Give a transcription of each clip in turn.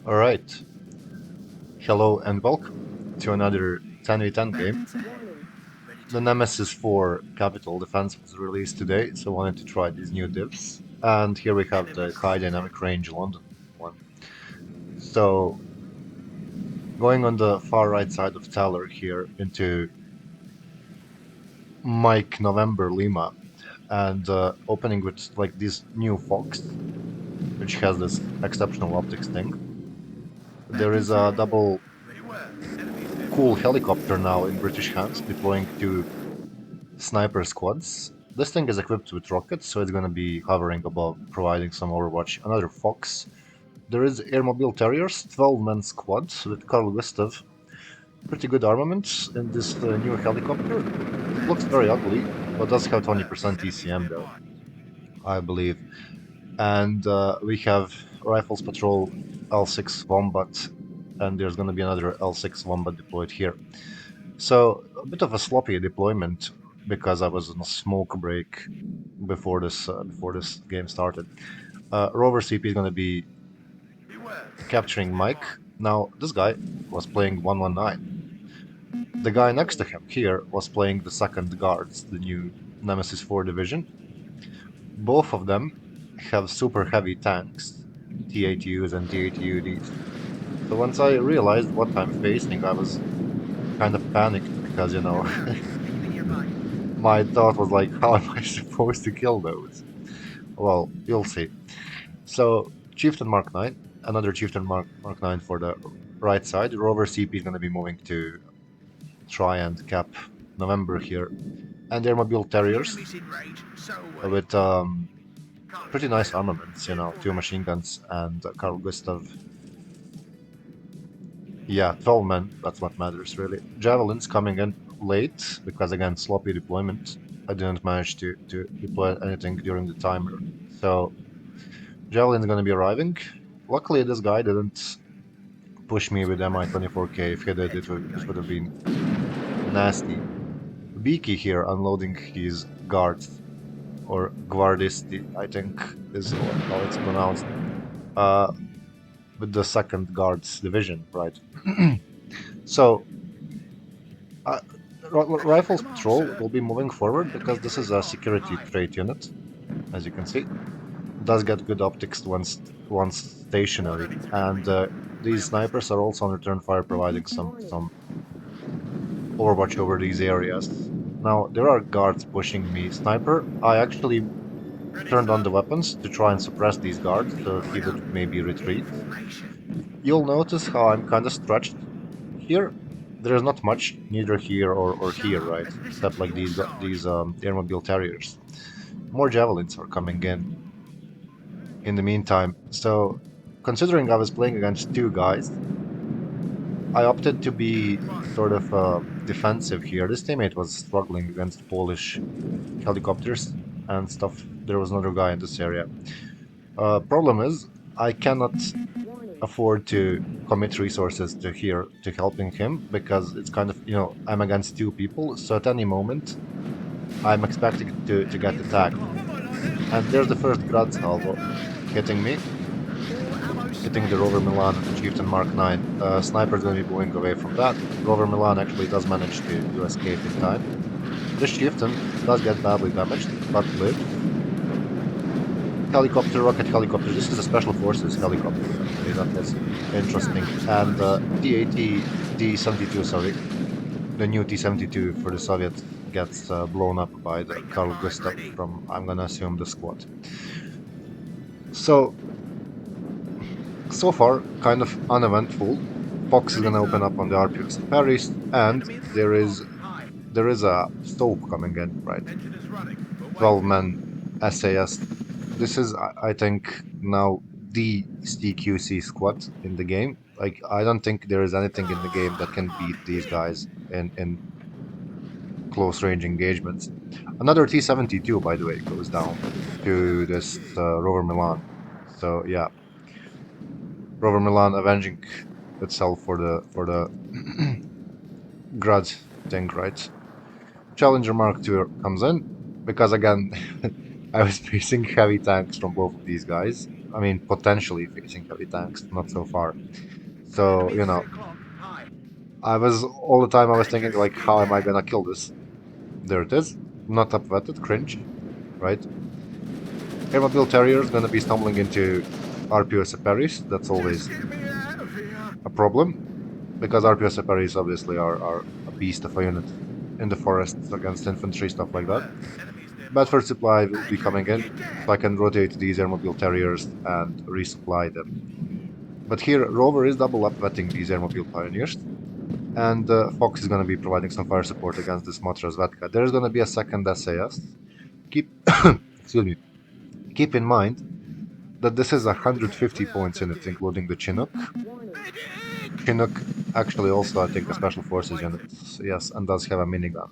Alright, hello and welcome to another 10v10 game. The Nemesis 4 Capital Defense was released today, so I wanted to try these new divs. And here we have the high dynamic range London one. So, going on the far right side of Taller here into Mike November Lima, and opening with like this new Fox, which has this exceptional optics thing. There is a double cool helicopter now in British hands, deploying two sniper squads. This thing is equipped with rockets, so it's gonna be hovering above, providing some overwatch. Another Fox. There is Airmobile Terriers, 12-man squad with Carl Gustav. Pretty good armaments in this new helicopter. It looks very ugly, but does have 20% ECM though, I believe. And we have Rifles Patrol L6 Wombat, and there's gonna be another L6 Wombat deployed here. So a bit of a sloppy deployment because I was on a smoke break before this game started. Rover CP is going to be capturing Mike. Now this guy was playing 119. The guy next to him here was playing the second guards, the new Nemesis 4 division. Both of them have super heavy tanks, T-ATUs and T-ATUDs. So once I realized what I'm facing, I was kind of panicked because, you know, my thought was like, how am I supposed to kill those? Well, you'll see. So, Chieftain Mark 9, another Chieftain Mark 9 for the right side. Rover CP is going to be moving to try and cap November here. And Airmobile Terriers with pretty nice armaments, you know, two machine guns and Carl Gustav. Yeah, 12 men, that's what matters really. Javelins coming in late because again, sloppy deployment. I didn't manage to deploy anything during the timer. So, Javelin's gonna be arriving. Luckily, this guy didn't push me with Mi-24K. If he did, it would have been nasty. Beaky here unloading his guards, or guardisti, I think is how it's pronounced, uh, with the second guards division, right? So, uh, Rifles Patrol will be moving forward because this is a security trait unit, as you can see. Does get good optics once stationary, and these snipers are also on return fire, providing some overwatch over these areas. Now there are guards pushing me. Sniper, I actually turned on the weapons to try and suppress these guards so he would maybe retreat. You'll notice how I'm kind of stretched here. There is not much, neither here or here, right? Except like these airmobile terriers. More javelins are coming in the meantime. So, considering I was playing against two guys, I opted to be sort of defensive here. This teammate was struggling against Polish helicopters and stuff. There was another guy in this area. Problem is, I cannot afford to commit resources to here to helping him because it's kind of, you know, I'm against two people, so at any moment I'm expecting to get attacked. And there's the first Grad salvo hitting me, hitting the Rover Milan and the Chieftain Mark 9. Sniper's gonna be moving away from that. Rover Milan actually does manage to escape in time. This Chieftain does get badly damaged, but lives. Helicopter, rocket helicopter. This is a Special Forces helicopter, actually. That was interesting. And T-80, T-72, sorry. The new T-72 for the Soviets gets blown up by the Carl Gustav from, I'm gonna assume, the squad. So far, kind of uneventful. Fox is gonna open up on the RPX in Paris, and there is a Stoke coming in, right? 12-man SAS. This is, I think, now the CQC squad in the game. Like, I don't think there is anything in the game that can beat these guys in close range engagements. Another T-72, by the way, goes down to this Rover Milan. So yeah, Rover Milan avenging itself for the Grad thing, right? Challenger Mark II comes in because again, I was facing heavy tanks from both of these guys. I mean, potentially facing heavy tanks, not so far. So, I was all the time I was thinking like, how am I gonna kill this? There it is. Not upvetted, cringe, right? Airmobile Terrier is gonna be stumbling into RPO Separis. That's always a problem because RPO Separis obviously are a beast of a unit in the forests against infantry, stuff like that. Bedford supply will be coming in, so I can rotate these Airmobile Terriers and resupply them. But here, Rover is double up vetting these Airmobile Pioneers, and Fox is going to be providing some fire support against this Matra Zvetka. There is going to be a second SAS. Keep, excuse me, keep in mind that this is 150 points in it, including the Chinook. Chinook actually also, I think, a special forces unit, yes, and does have a minigun,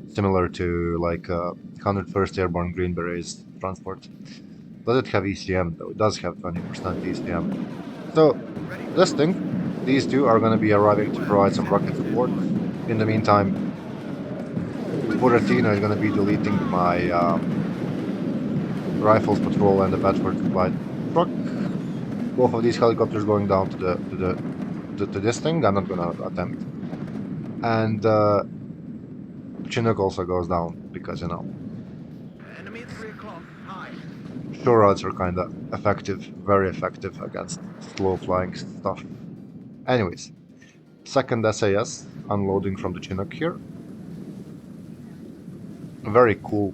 similar to like 101st Airborne Green Berets transport. Does it have ECM though? It does have 20% ECM. So this thing, these two are going to be arriving to provide some rocket support. In the meantime, Buratino is going to be deleting my rifles patrol and the Bedford supply truck. Both of these helicopters going down to this thing. I'm not going to attempt. And Chinook also goes down because shore rods are kind of effective, very effective against slow flying stuff. Anyways, second SAS unloading from the Chinook here. Very cool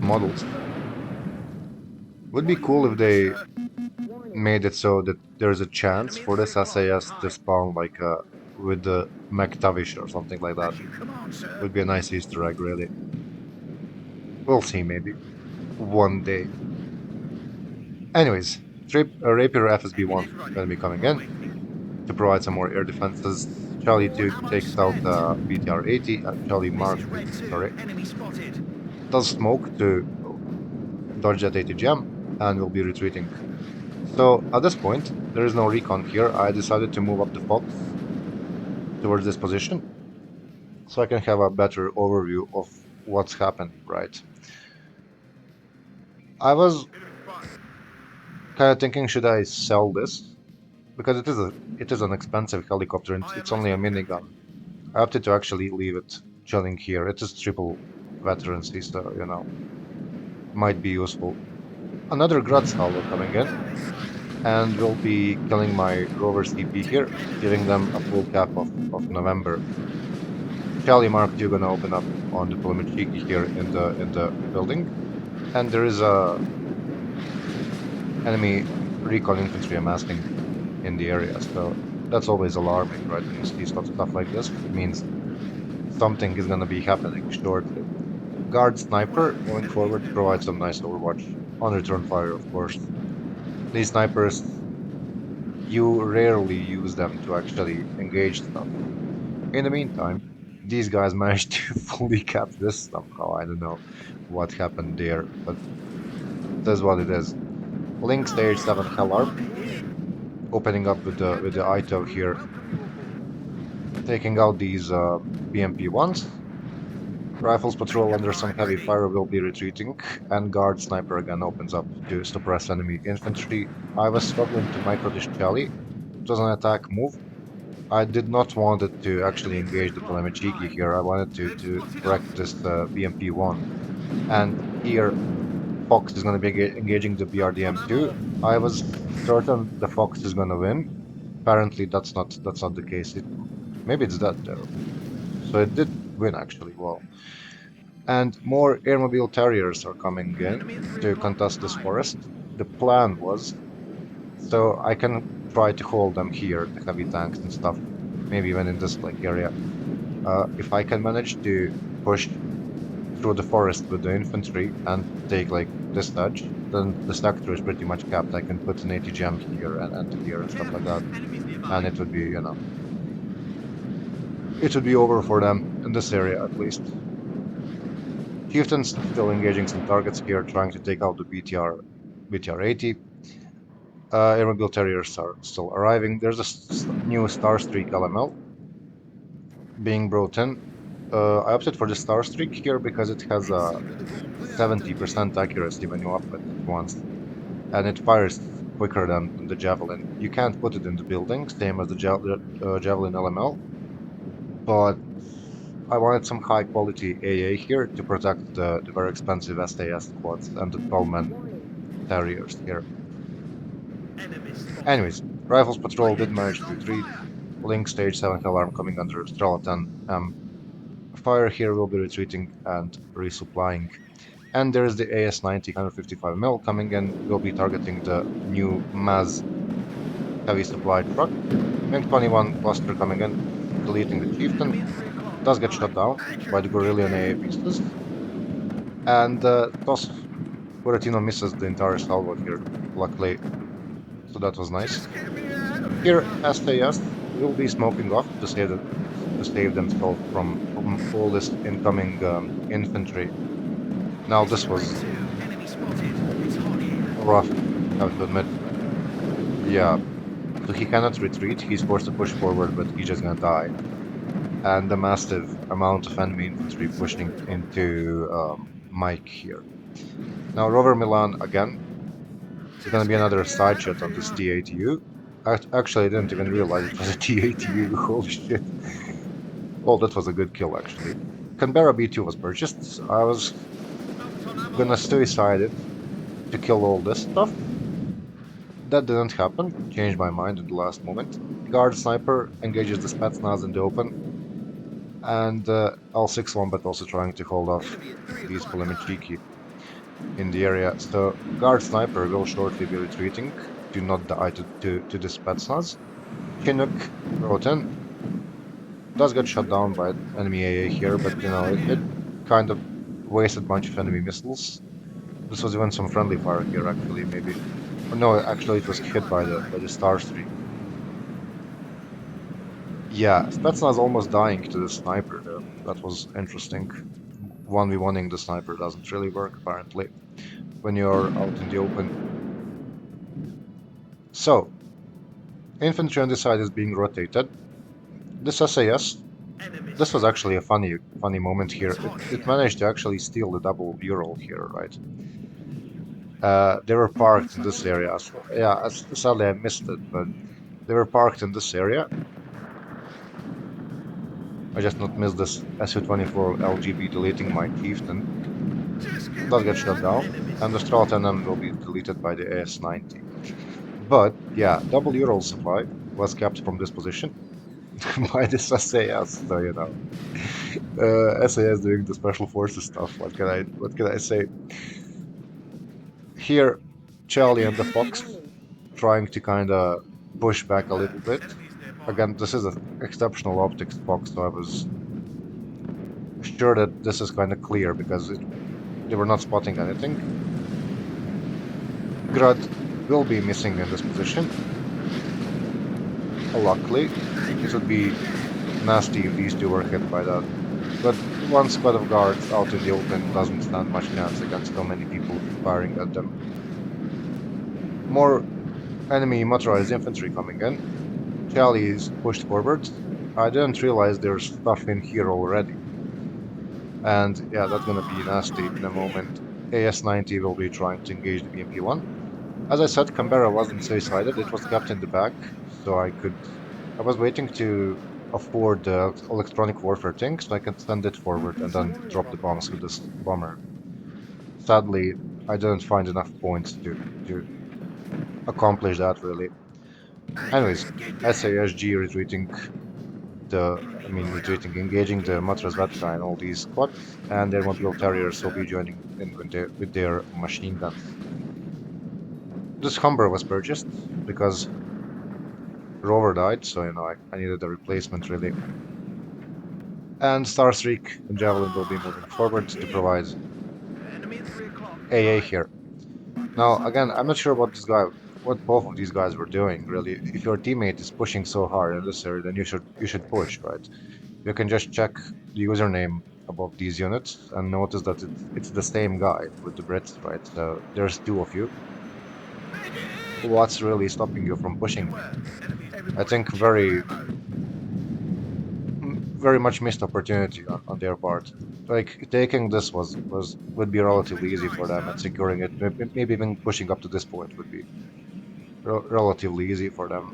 models. Would be cool if they made it so that there's a chance for this SAS to spawn like with the McTavish or something like that. Would be a nice Easter egg, really. We'll see, maybe. One day. Anyways, Rapier FSB-1 is going to be coming in to provide some more air defenses. Charlie 2 takes out BTR-80, Charlie Mark 2, sorry. Does smoke to dodge that ATGM and will be retreating. So at this point, there is no recon here. I decided to move up the Fox towards this position so I can have a better overview of what's happening, right? I was kind of thinking, should I sell this? Because it is an expensive helicopter and it's only a minigun. I opted to actually leave it chilling here. It is triple veterancy, so might be useful. Another Grotz coming in, and we'll be killing my Rover CP here, giving them a full cap of November. Charlie Mark 2 gonna open up on the Polimichiki here in the building, and there is a enemy recon infantry amassing in the area, so that's always alarming, right? When you see stuff like this, it means something is gonna be happening shortly. Guard sniper going forward to provide some nice overwatch on return fire, of course. These snipers, you rarely use them to actually engage stuff. In the meantime, these guys managed to fully cap this somehow. I don't know what happened there, but that's what it is. Link stage 7 Hellarp, opening up with the Ito here, taking out these BMP-1s. Rifles patrol under some heavy fire will be retreating, and guard sniper again opens up to suppress enemy infantry. I was struggling to micro-dish Charlie. It was an attack move. I did not want it to actually engage the Polemichiki here. I wanted to wreck this BMP-1. And here, Fox is going to be engaging the BRDM-2. I was certain the Fox is going to win. Apparently, that's not the case. Maybe it's that though. So it did win actually. Well. And more Airmobile Terriers are coming in to contest this forest. The plan was so I can try to hold them here, the heavy tanks and stuff, maybe even in this like area. If I can manage to push through the forest with the infantry and take like this edge, then the sector is pretty much capped. I can put an ATGM here and here and stuff like that, and it would be, it would be over for them in this area at least. Chieftain's still engaging some targets here, trying to take out the BTR-80. Airmobile Terriers are still arriving. There's a new Starstreak LML being brought in. I opted for the Starstreak here because it has a 70% accuracy when you up it once. and it fires quicker than the javelin. You can't put it in the building, same as the javelin LML, but I wanted some high quality AA here to protect the very expensive SAS squads and the 12-man Terriers here. Anyways, Rifles Patrol did manage to retreat. Link Stage 7 alarm coming under Strela 10. Fire here will be retreating and resupplying. And there's the AS-90 155mm coming in, will be targeting the new MAZ heavy supply truck. MiG-21 cluster coming in, deleting the Chieftain, does get shot down by the Gorillion AA pieces, and TOS Buratino misses the entire salvo here, luckily, so that was nice. Here, SAS will be smoking off to save themselves from all this incoming infantry. Now this was rough, I have to admit. Yeah, so he cannot retreat, he's forced to push forward, but he's just gonna die. And the massive amount of enemy infantry pushing into Mike here. Now Rover Milan again is gonna be another side shot on this T-ATU. Actually, I didn't even realize it was a T-ATU, holy shit. Well, that was a good kill actually. Canberra B2 was purchased, I was gonna suicide it to kill all this stuff. That didn't happen, changed my mind in the last moment. Guard Sniper engages the Spetsnaz in the open, and L6 Wombat also trying to hold off these Polemichiki in the area. So Guard Sniper will shortly be retreating to not die to the Spetsnaz. Chinook Roten does get shot down by enemy AA here, but you know, it kind of wasted a bunch of enemy missiles. This was even some friendly fire here, actually, maybe. Or no, actually it was hit by the Star Stream. Yeah, Spetsnaz almost dying to the sniper there. That was interesting. 1v1ing the sniper doesn't really work, apparently, when you're out in the open. So, infantry on this side is being rotated. This SAS, this was actually a funny moment here. It managed to actually steal the double Ural here, right? They were parked in this area. Yeah, sadly I missed it, but they were parked in this area. I just not missed this Su-24 LGB deleting my Chieftain. Does get shut down, and the Strata NM will be deleted by the AS-90. But, yeah, double Ural supply was kept from this position by this SAS, so you know. SAS doing the special forces stuff, what can I say? Here, Charlie and the Fox trying to kinda push back a little bit. Again, this is an exceptional optics Fox, so I was sure that this is kinda clear because they were not spotting anything. Grud will be missing in this position. Luckily, it would be nasty if these two were hit by that. But one squad of guards out in the open doesn't stand much chance against so many people firing at them. More enemy motorized infantry coming in. Charlie is pushed forward. I didn't realize there's stuff in here already. And yeah, that's gonna be nasty in a moment. AS-90 will be trying to engage the BMP-1. As I said, Canberra wasn't suicided, it was kept in the back, so I was waiting to afford the electronic warfare thing, so I can send it forward and then drop the bombs with this bomber. Sadly, I didn't find enough points to accomplish that, really. Anyways, SASG retreating engaging the Matrazvetka and all these squads, and their mobile carriers will be joining in with their machine guns. This Humber was purchased because Rover died, so you know I needed a replacement really. And Starstreak and Javelin will be moving forward to provide AA here. Now again, I'm not sure what both of these guys were doing really. If your teammate is pushing so hard in this area, then you should push, right? You can just check the username above these units and notice that it's the same guy with the Brits, right? So there's two of you. What's really stopping you from pushing? I think very much missed opportunity on their part. like taking this was would be relatively easy for them, and securing it, maybe even pushing up to this point would be relatively easy for them.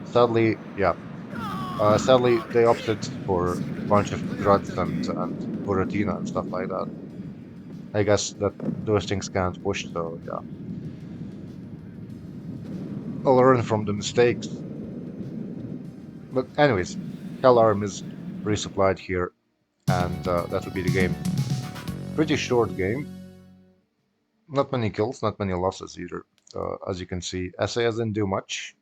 Sadly, yeah. Sadly, they opted for a bunch of drugs and Buratina and stuff like that. I guess that those things can't push, so yeah. I'll learn from the mistakes. But anyways, Hell Arm is resupplied here, and that would be the game. Pretty short game. Not many kills, not many losses either. As you can see, SAS didn't do much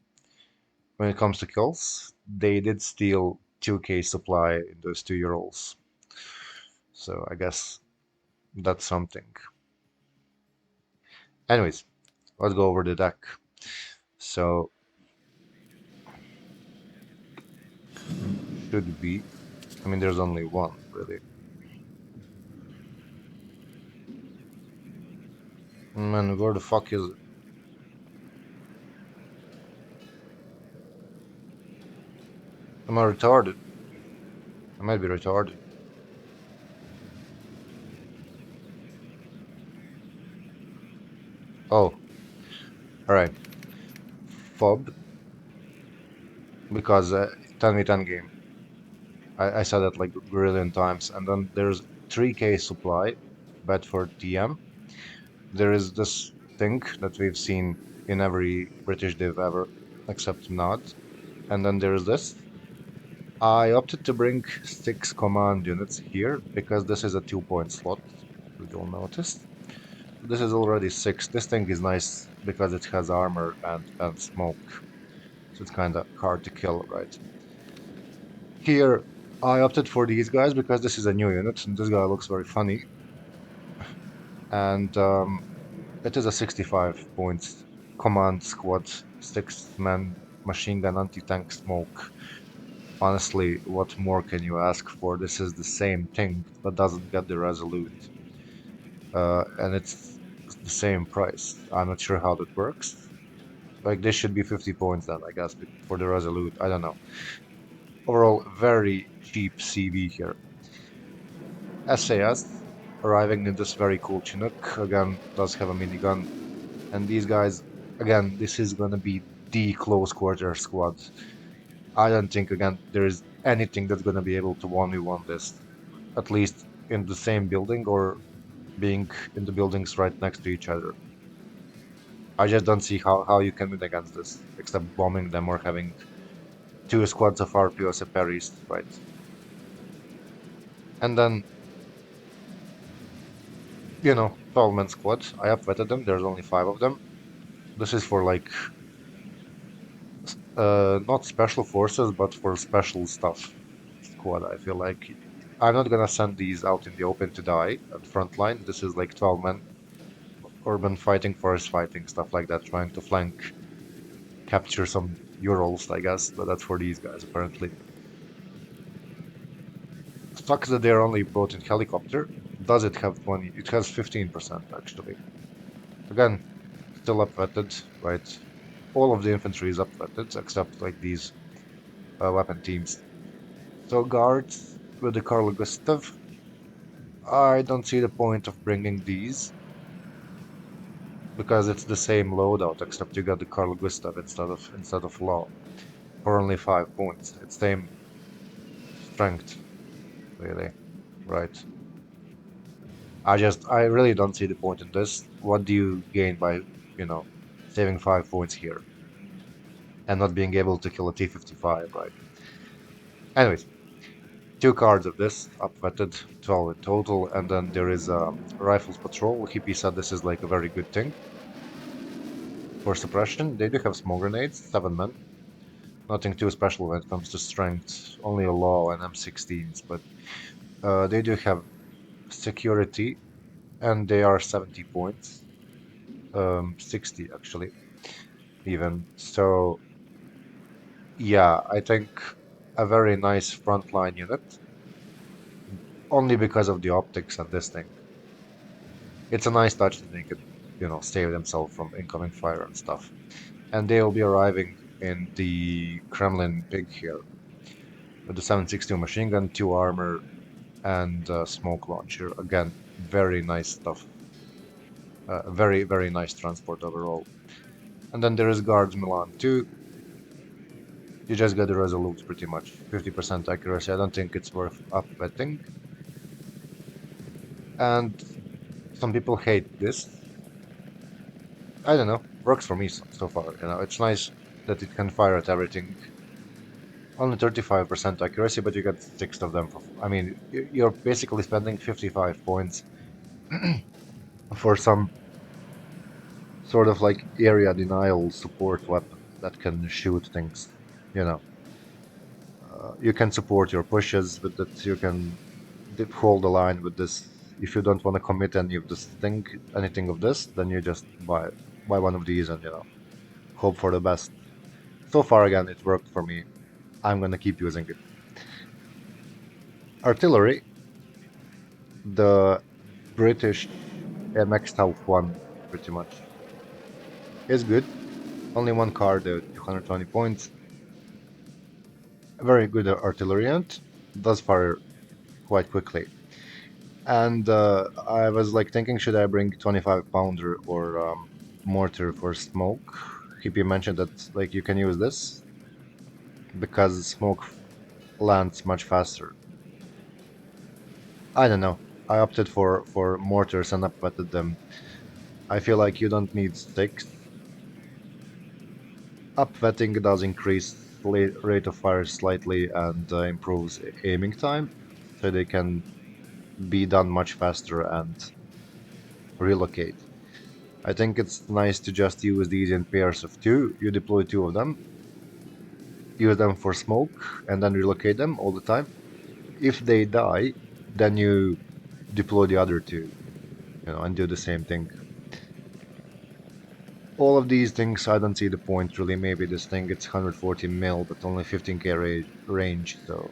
when it comes to kills. They did steal 2k supply in those 2-year-olds. So I guess that's something. Anyways, let's go over the deck. So should be, I mean, there's only one really. Man, where the fuck is it? Am I retarded? I might be retarded. Oh, alright. Fob, because 10v10 game. I said that like a brilliant times. And then there's 3k supply, Bedford TM. There is this thing that we've seen in every British div ever, except not. And then there's this. I opted to bring 6 command units here because this is a 2-point slot, as you'll notice. This is already 6. This thing is nice because it has armor and smoke, so it's kind of hard to kill, right? Here, I opted for these guys because this is a new unit, and this guy looks very funny. And it is a 65 points command squad, 6-man machine gun anti-tank smoke. Honestly, what more can you ask for? This is the same thing, but doesn't get the resolute. And it's the same price. I'm not sure how that works. Like, this should be 50 points then, I guess, for the resolute. I don't know. Overall, very cheap CV here. SAS, arriving in this very cool Chinook, again, does have a minigun. And these guys, again, this is gonna be the close quarter squad. I don't think, again, there is anything that's gonna be able to 1v1 this, at least in the same building or being in the buildings right next to each other. I just don't see how you can win against this, except bombing them or having 2 squads of RPOs and parries, right? And then, 12-man squad. I upvetted them, there's only 5 of them. This is for like, not special forces, but for special stuff squad, I feel like. I'm not gonna send these out in the open to die at front line. This is like 12 men, urban fighting, forest fighting, stuff like that, trying to flank, capture some Urals, I guess, but that's for these guys, apparently. Sucks that they're only brought in helicopter. Does it have 20? It has 15%, actually. Again, still upvetted, right? All of the infantry is upvetted, except like these weapon teams. So guards with the Carl Gustav. I don't see the point of bringing these because it's the same loadout, except you got the Carl Gustav instead of Law for only 5 points. It's same strength, really, right? I really don't see the point in this. What do you gain by, you know, saving 5 points here and not being able to kill a T-55, right? Anyways, 2 cards of this, upvetted, 12 in total, and then there is a Rifles Patrol. Hippie said this is like a very good thing for suppression. They do have smoke grenades, 7 men. Nothing too special when it comes to strength, only a law and M16s, but they do have security, and they are 70 points, 60 actually, even. So, yeah, I think a very nice frontline unit, only because of the optics and this thing. It's a nice touch that they could, save themselves from incoming fire and stuff. And they'll be arriving in the Kremlin pig here with the 7.62 machine gun, 2 armor, and smoke launcher. Again, very nice stuff. Very, very nice transport overall. And then there is Guards Milan 2. You just get the resolute pretty much. 50% accuracy. I don't think it's worth upwetting. And some people hate this. I don't know. Works for me so far. It's nice that it can fire at everything. Only 35% accuracy, but you get six of them for. I mean, you're basically spending 55 points for some sort of like area denial support weapon that can shoot things. You know, you can support your pushes with that. You can hold the line with this. If you don't want to commit anything of this, then you just buy one of these and hope for the best. So far, again, it worked for me. I'm gonna keep using it. Artillery, the British MX Health 1, pretty much, is good. Only one card, 220 points. Very good artilleryant. Does fire quite quickly. And I was like thinking, should I bring 25 pounder or mortar for smoke? Hippie mentioned that like you can use this because smoke lands much faster. I don't know. I opted for mortars and upwetted them. I feel like you don't need six. Upwetting does increase rate of fire slightly and improves aiming time, so they can be done much faster and relocate. I think it's nice to just use these in pairs of two. You deploy two of them, use them for smoke, and then relocate them all the time. If they die, then you deploy the other two, and do the same thing. All of these things, I don't see the point really. Maybe this thing it's 140 mil, but only 15k range, so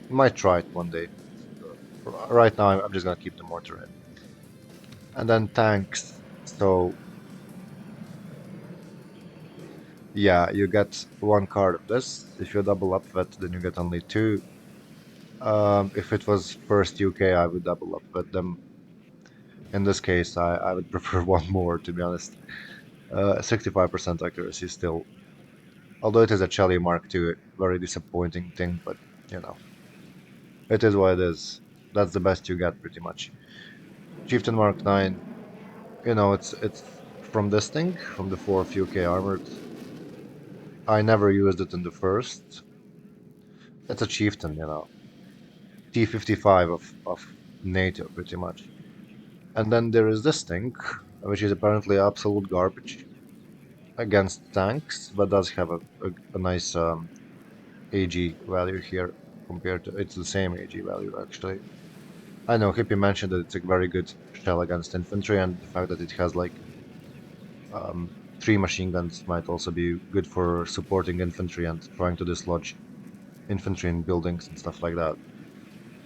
might try it one day. Right now, I'm just gonna keep the mortar in. And then tanks. So yeah, you get one card of this. If you double up that, then you get only two. If it was first UK, I would double up, but in this case, I would prefer one more, to be honest. 65% accuracy still. Although it is a Chelly Mark II, very disappointing thing, but you know, it is what it is. That's the best you get, pretty much. Chieftain Mark 9, it's from this thing, from the 4th UK Armored. I never used it in the first. It's a Chieftain, T55 of NATO, pretty much. And then there is this thing, which is apparently absolute garbage against tanks, but does have a nice AG value here compared to it's the same AG value actually. I know Hippie mentioned that it's a very good shell against infantry, and the fact that it has like three machine guns might also be good for supporting infantry and trying to dislodge infantry in buildings and stuff like that.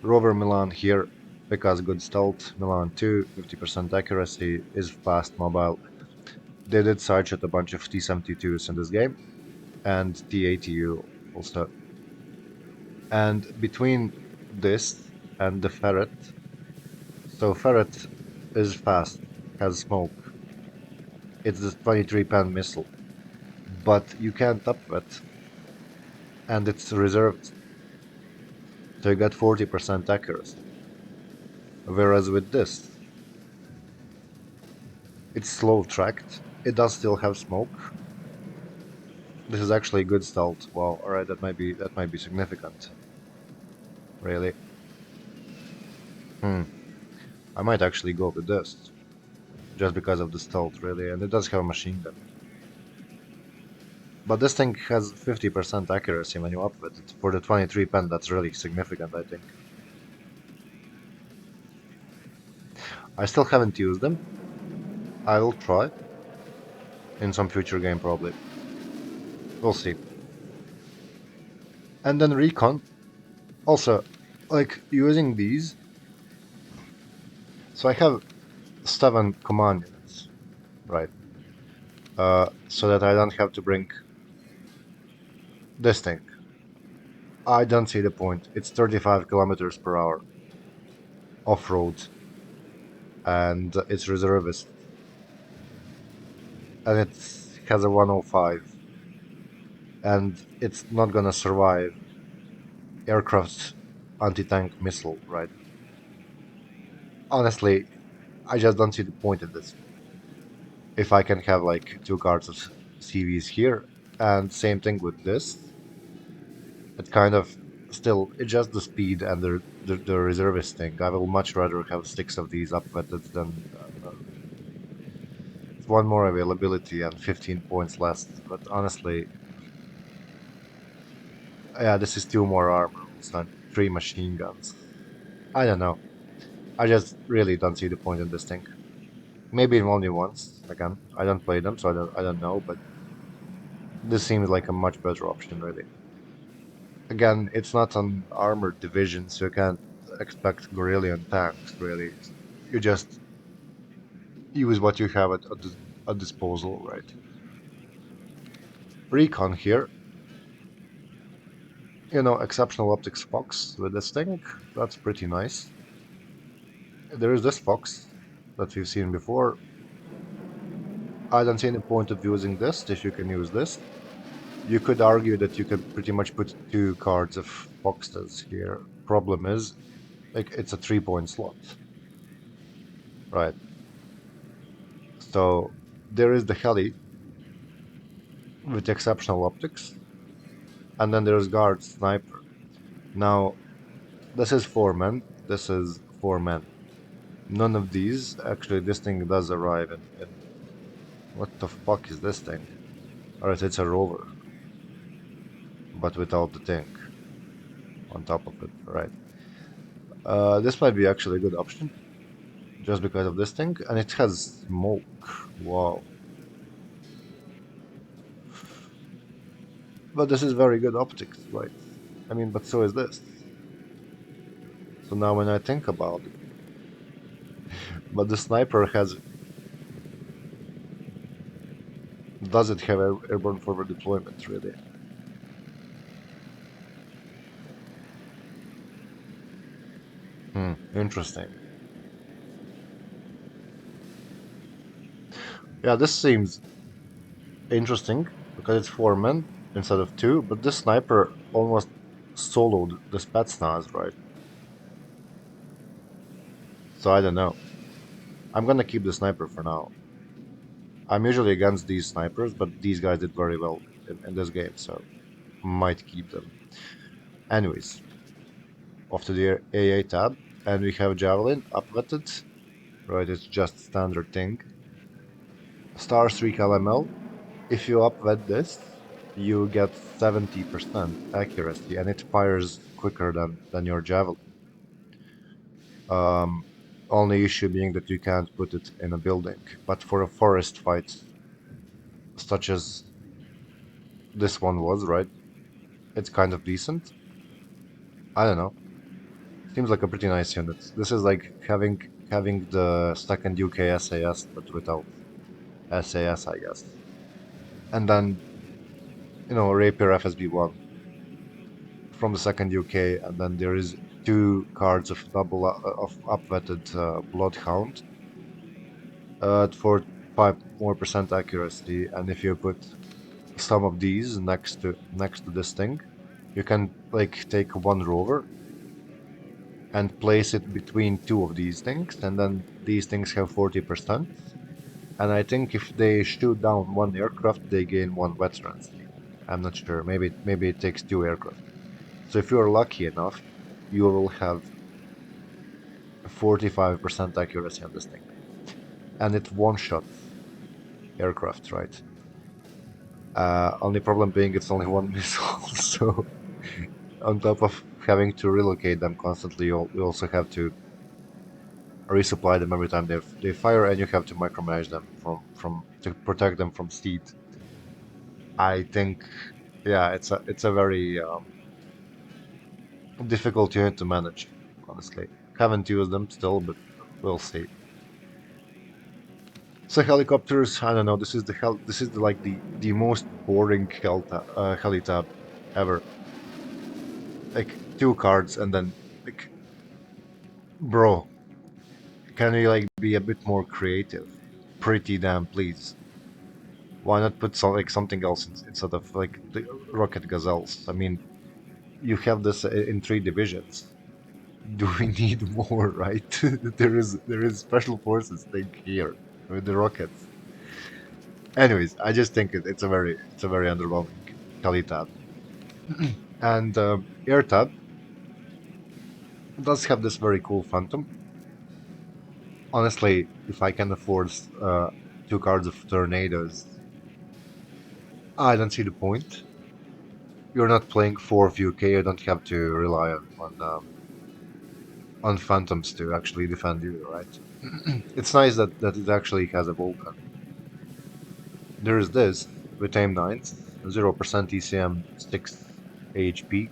Rover Milan here because good stealth. Milan 2, 50% accuracy, is fast, mobile. They did sideshot a bunch of T-72s in this game, and T-80U also. And between this and the Ferret, so Ferret is fast, has smoke. It's the 23 pen missile, but you can't upwet, and it's reserved, so you get 40% accuracy. Whereas with this, it's slow tracked. It does still have smoke. This is actually good stealth. Wow, alright, that might be significant. Really. Hmm. I might actually go with this. Just because of the stealth, really, and it does have a machine gun. But this thing has 50% accuracy when you up it. For the 23 pen, that's really significant, I think. I still haven't used them. I will try in some future game, probably. We'll see. And then recon. Also, like, using these. So I have 7 command units, right? So that I don't have to bring this thing. I don't see the point. It's 35 kilometers per hour off-road, and it's reservist, and it has a 105, and it's not gonna survive aircraft's anti-tank missile, right? Honestly, I just don't see the point in this. If I can have like two cards of CVs here, and same thing with this, it kind of still it's just the speed and the reservist thing. I will much rather have six of these upwetted than one more availability and 15 points less. But honestly, yeah, this is two more armor rolls and three machine guns. I don't know. I just really don't see the point in this thing. Maybe only once. Again, I don't play them, so I don't know. But this seems like a much better option, really. Again, it's not an armored division, so you can't expect Gorillion tanks, really. You just use what you have at disposal, right? Recon here, exceptional optics fox with this thing. That's pretty nice. There is this fox that we've seen before. I don't see any point of using this if you can use this. You could argue that you could pretty much put two cards of foxes here. Problem is, like, it's a 3 point slot, right? So there is the heli with exceptional optics, and then there's guard sniper. Now, this is four men, this is four men. None of these, actually, this thing does arrive in what the fuck is this thing? Alright, it's a rover, but without the thing on top of it, right? This might be actually a good option, just because of this thing, and it has smoke. Wow. But this is very good optics, right? I mean, but so is this. So now when I think about it, but the sniper does it have airborne forward deployment, really? Interesting. Yeah, this seems interesting because it's four men instead of two, but this sniper almost soloed the Spetsnaz, right? So I don't know. I'm gonna keep the sniper for now. I'm usually against these snipers, but these guys did very well in this game, so might keep them. Anyways, off to the AA tab, and we have Javelin upwetted, right? It's just standard thing. Star Streak LML. If you upwet this, you get 70% accuracy, and it fires quicker than your Javelin. Um, Only issue being that you can't put it in a building. But for a forest fight, such as this one was, right? It's kind of decent. I don't know. Seems like a pretty nice unit. This is like having the second UK SAS, but without SAS, I guess. And then, Rapier FSB1 from the second UK, and then there is two cards of double of upwetted Bloodhound for 5% more accuracy. And if you put some of these next to this thing, you can like take one rover and place it between two of these things, and then these things have 40%. And I think if they shoot down one aircraft, they gain one veterancy. I'm not sure. Maybe it takes two aircraft. So if you're lucky enough, you will have 45% accuracy on this thing, and it one-shots aircraft, right? Only problem being it's only one missile, so on top of having to relocate them constantly, you also have to resupply them every time they fire, and you have to micromanage them from to protect them from speed. I think, yeah, it's a very difficult unit to manage, honestly. Haven't used them still, but we'll see. So helicopters, I don't know. This is like the most boring heli tab ever. like two cards, and then like, bro, can you like be a bit more creative? Pretty damn please. Why not put something else instead of like the rocket gazelles? I mean, you have this in three divisions. Do we need more, right? There is special forces thing here with the rockets. Anyways, I just think it's a very underwhelming Kali tab. And Air tab does have this very cool phantom. Honestly, if I can afford two cards of tornadoes, I don't see the point. You're not playing 4 of UK. You don't have to rely on phantoms to actually defend you, right? It's nice that it actually has a Vulcan. There's this with aim 9s, 0% ECM, 6 HP.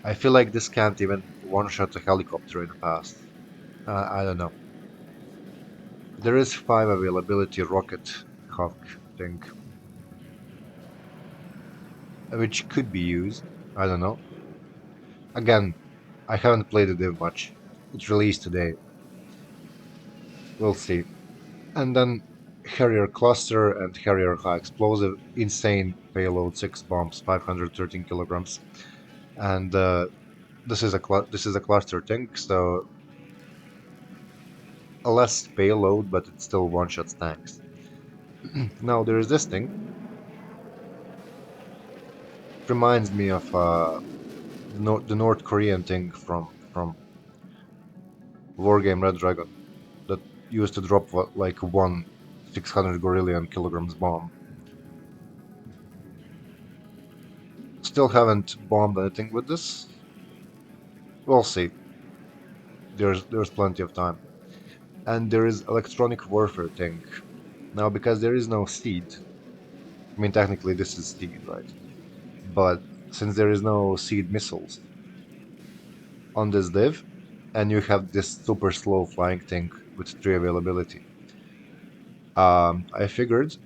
I feel like this can't even one-shot a helicopter in the past. I don't know. There is 5 availability rocket Hawk thing, which could be used. I don't know. Again, I haven't played the div much. It released today. We'll see. And then Harrier Cluster and Harrier High Explosive, insane payload, 6 bombs, 513 kilograms. And this is a cluster tank, so a less payload, but it still one-shots tanks. Now there is this thing. It reminds me of the North Korean thing from Wargame Red Dragon that used to drop like one 600 gorillion kilograms bomb. Still haven't bombed anything with this. We'll see. There's plenty of time. And there is electronic warfare thing. Now because there is no seed, I mean technically this is seed, right? But since there is no seed missiles on this div, and you have this super slow flying thing with 3 availability, I figured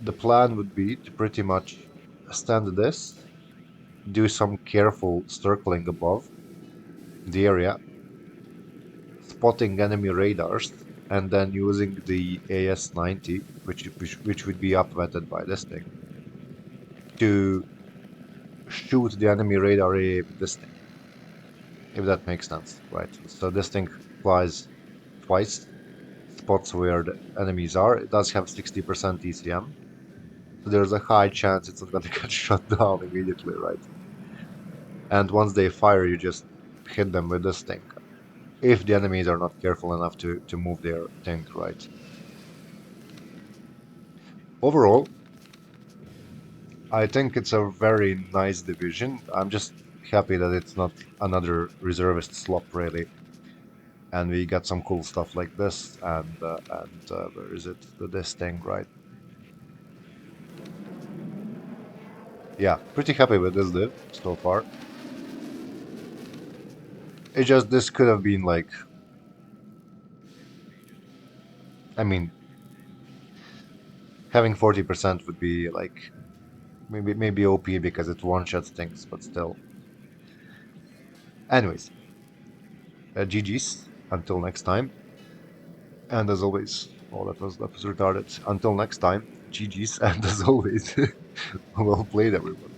the plan would be to pretty much stand this, do some careful circling above the area, spotting enemy radars, and then using the AS-90, which would be upwetted by this thing, to shoot the enemy radar area with this thing, if that makes sense, right? So this thing flies twice, spots where the enemies are. It does have 60% ECM, so there's a high chance it's not going to get shot down immediately, right? And once they fire, you just hit them with this thing. If the enemies are not careful enough to move their tank, right? Overall, I think it's a very nice division. I'm just happy that it's not another reservist slop, really. And we got some cool stuff like this, and where is it? This thing, right? Yeah, pretty happy with this div so far. It just this could have been like, I mean, having 40% would be like maybe OP because it one-shots things, but still. Anyways, GG's. Until next time. And as always, oh, that was retarded. Until next time, GG's, and as always, well played, everyone.